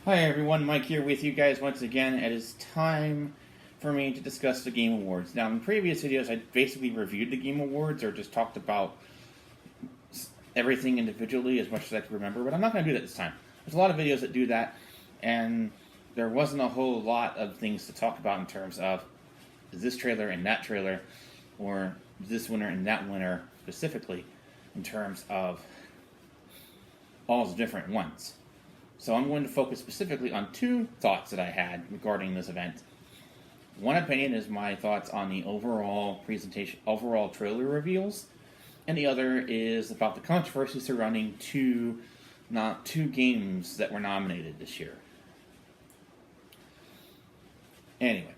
Hi everyone, Mike here with you guys once again. It is time for me to discuss the Game Awards. Now, in previous videos, I basically reviewed the Game Awards or just talked about everything individually as much as I could remember, but I'm not going to do that this time. There's a lot of videos that do that, and there wasn't a whole lot of things to talk about in terms of this trailer and that trailer, or this winner and that winner specifically, in terms of all the different ones. So I'm going to focus specifically on two thoughts that I had regarding this event. One opinion is my thoughts on the overall presentation, overall trailer reveals, and the other is about the controversy surrounding two games that were nominated this year. Anyway,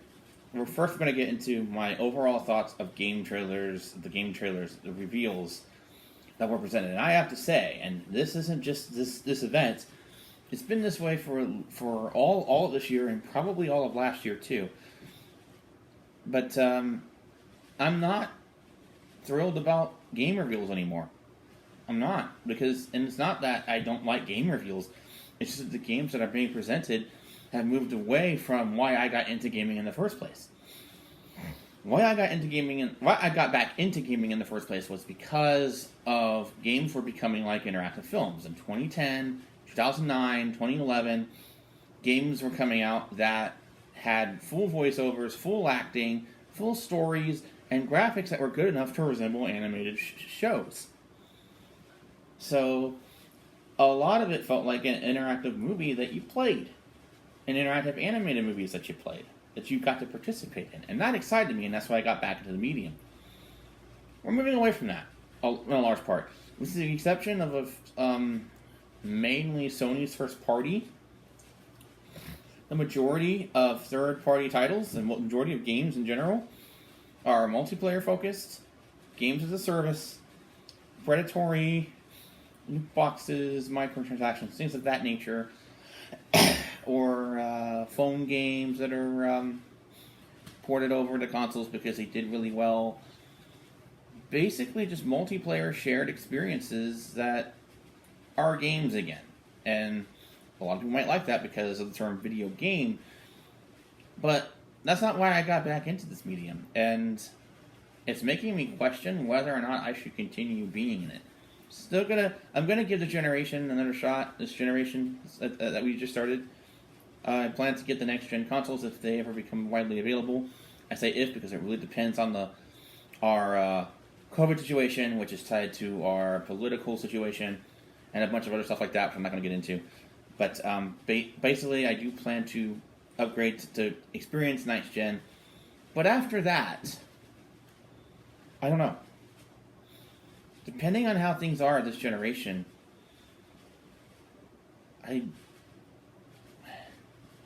we're first going to get into my overall thoughts of the reveals that were presented. And I have to say, and this isn't just this event. It's been this way for all of this year and probably all of last year too. But I'm not thrilled about game reveals anymore. I'm not, and it's not that I don't like game reveals. It's just that the games that are being presented have moved away from why I got into gaming in the first place. Why I got back into gaming in the first place was because of games were becoming like interactive films in 2010. 2009, 2011, games were coming out that had full voiceovers, full acting, full stories, and graphics that were good enough to resemble animated shows. So, a lot of it felt like an interactive movie that you played. An interactive animated movies that you played. That you got to participate in. And that excited me, and that's why I got back into the medium. We're moving away from that, in a large part. With the exception of mainly Sony's first party. The majority of third-party titles and majority of games in general are multiplayer focused, games as a service, predatory, loot boxes, microtransactions, things of that nature, or phone games that are ported over to consoles because they did really well. Basically just multiplayer shared experiences that are games again. And a lot of people might like that because of the term video game, but that's not why I got back into this medium, and it's making me question whether or not I should continue being in it. I'm gonna give the generation another shot, this generation that we just started. I plan to get the next gen consoles if they ever become widely available. I say if because it really depends on our COVID situation, which is tied to our political situation, and a bunch of other stuff like that, which I'm not going to get into. But basically, I do plan to upgrade to experience next gen. But after that, I don't know. Depending on how things are this generation,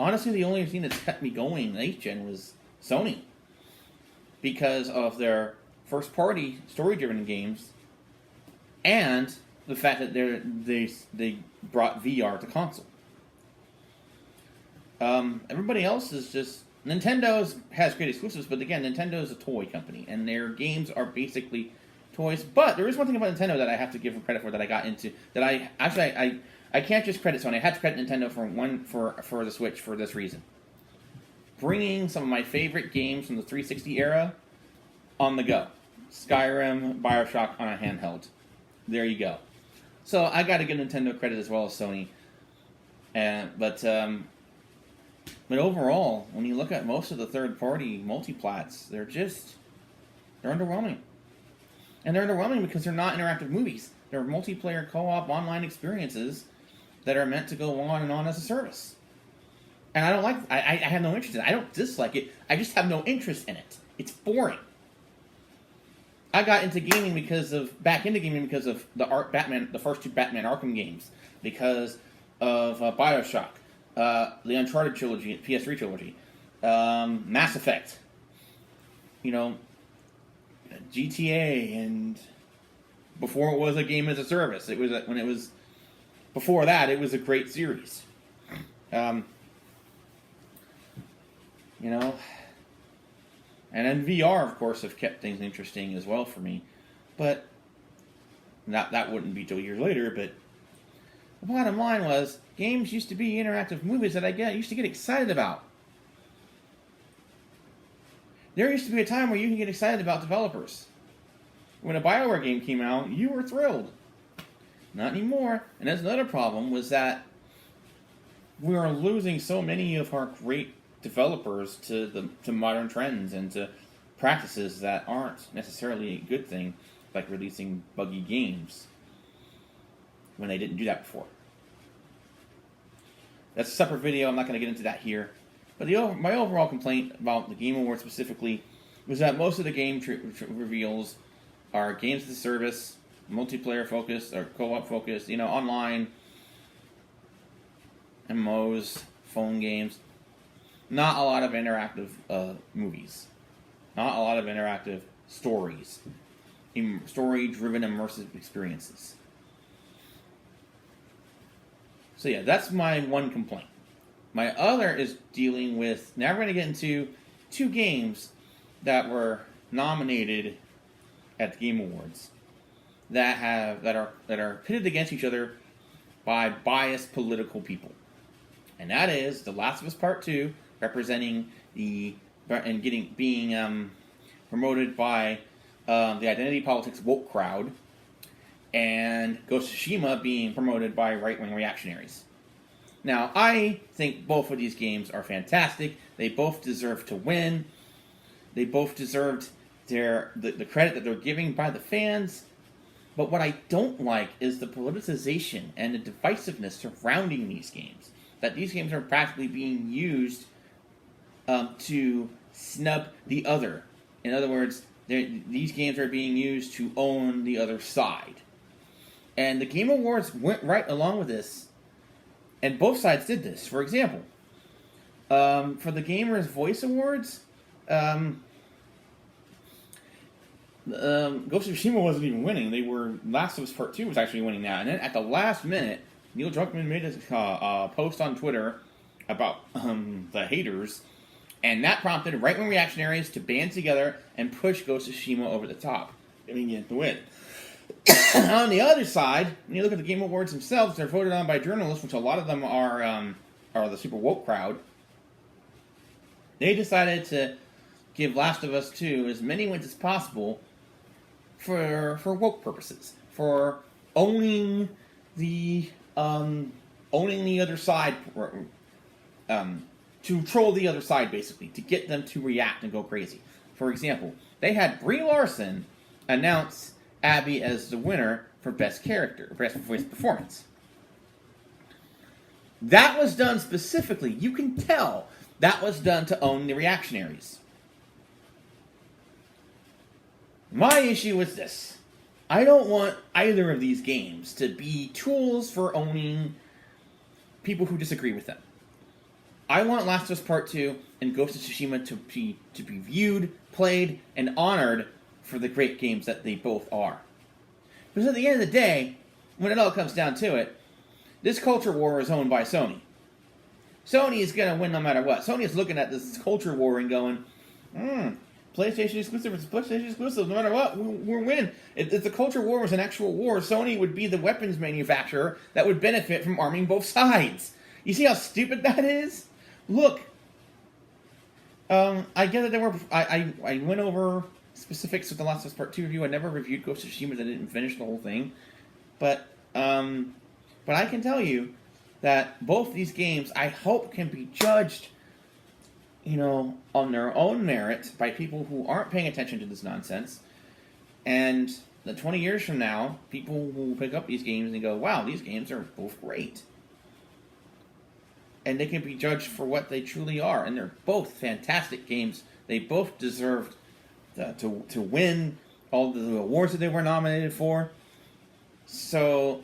honestly, the only thing that's kept me going next gen was Sony. Because of their first-party, story-driven games, and the fact that they brought VR to console. Everybody else is just... Nintendo has great exclusives, but again, Nintendo is a toy company, and their games are basically toys. But there is one thing about Nintendo that I have to give them credit for that I got into. That I can't just credit Sony. I had to credit Nintendo for the Switch for this reason. Bringing some of my favorite games from the 360 era on the go. Skyrim, Bioshock on a handheld. There you go. So I got to give Nintendo credit as well as Sony, but overall, when you look at most of the third-party multiplats, they're underwhelming, and they're underwhelming because they're not interactive movies. They're multiplayer co-op online experiences that are meant to go on and on as a service. And I don't like. I have no interest in it. I don't dislike it. I just have no interest in it. It's boring. I got into gaming because of the first two Batman Arkham games, because of Bioshock, the Uncharted trilogy, PS3 trilogy, Mass Effect, GTA, and before it was a game as a service, before that it was a great series, And then VR, of course, have kept things interesting as well for me. But that wouldn't be till years later. But The bottom line was, games used to be interactive movies that I used to get excited about. There used to be a time where you can get excited about developers. When a BioWare game came out, you were thrilled. Not anymore. And that's another problem, was that we are losing so many of our great developers to modern trends and to practices that aren't necessarily a good thing, like releasing buggy games when they didn't do that before. That's a separate video. I'm not going to get into that here. But my overall complaint about the Game Awards specifically was that most of the game reveals are games as a service, multiplayer focused or co-op focused, online, MMOs, phone games. Not a lot of interactive movies. Not a lot of interactive stories. Story-driven immersive experiences. So yeah, that's my one complaint. My other is dealing with, now we're going to get into two games that were nominated at the Game Awards that are pitted against each other by biased political people. And that is The Last of Us Part 2, representing being promoted by the identity politics woke crowd, and Ghost of Tsushima being promoted by right-wing reactionaries. Now, I think both of these games are fantastic. They both deserve to win. They both deserved the credit that they're giving by the fans. But what I don't like is the politicization and the divisiveness surrounding these games. That these games are practically being used to snub the other. In other words, these games are being used to own the other side. And the Game Awards went right along with this. And both sides did this. For example, for the Gamers Voice Awards, Ghost of Tsushima wasn't even winning. Last of Us Part 2 was actually winning that. And then at the last minute, Neil Druckmann made a post on Twitter about the haters, and that prompted right-wing reactionaries to band together and push Ghost of Tsushima over the top, giving it the win. On the other side, when you look at the Game Awards themselves, they're voted on by journalists, which a lot of them are the super woke crowd. They decided to give Last of Us 2 as many wins as possible for woke purposes, for owning the other side, to troll the other side, basically, to get them to react and go crazy. For example, they had Brie Larson announce Abby as the winner for Best Voice Performance. That was done specifically. You can tell that was done to own the reactionaries. My issue is this. I don't want either of these games to be tools for owning people who disagree with them. I want Last of Us Part 2 and Ghost of Tsushima to be viewed, played, and honored for the great games that they both are. Because at the end of the day, when it all comes down to it, this culture war is owned by Sony. Sony is going to win no matter what. Sony is looking at this culture war and going, PlayStation exclusive versus PlayStation exclusive, no matter what, we're winning. If the culture war was an actual war, Sony would be the weapons manufacturer that would benefit from arming both sides. You see how stupid that is? Look, I get that there were... I went over specifics with the Last of Us Part 2 review. I never reviewed Ghost of Tsushima because I didn't finish the whole thing. But I can tell you that both these games, I hope, can be judged, on their own merit by people who aren't paying attention to this nonsense. And that 20 years from now, people will pick up these games and go, wow, these games are both great. And they can be judged for what they truly are. And they're both fantastic games. They both deserved to win all the awards that they were nominated for. So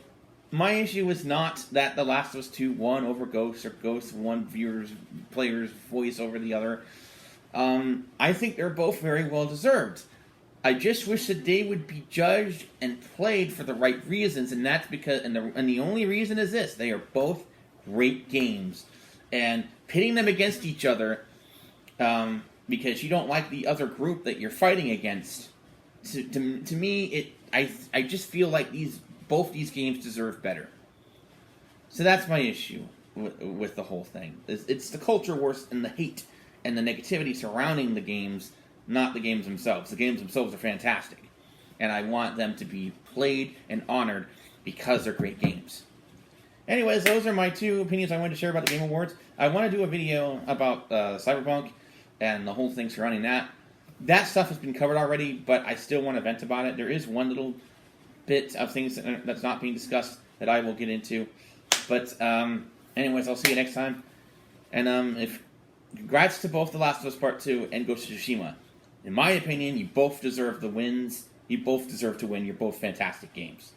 my issue is not that The Last of Us 2 won over Ghost, or Ghost won player's voice over the other. I think they're both very well deserved. I just wish that they would be judged and played for the right reasons, and that's because, and the only reason is this: they are both great games, and pitting them against each other because you don't like the other group that you're fighting against. To me, I just feel like both these games deserve better. So that's my issue with the whole thing. It's the culture wars and the hate and the negativity surrounding the games, not the games themselves. The games themselves are fantastic, and I want them to be played and honored because they're great games. Anyways, those are my two opinions I wanted to share about the Game Awards. I want to do a video about Cyberpunk and the whole thing surrounding that. That stuff has been covered already, but I still want to vent about it. There is one little bit of things that's not being discussed that I will get into. But anyways, I'll see you next time. And if congrats to both The Last of Us Part 2 and Ghost of Tsushima. In my opinion, you both deserve the wins. You both deserve to win. You're both fantastic games.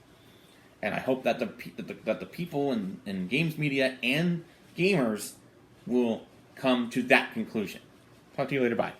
And I hope that the people in games media and gamers will come to that conclusion. Talk to you later. Bye.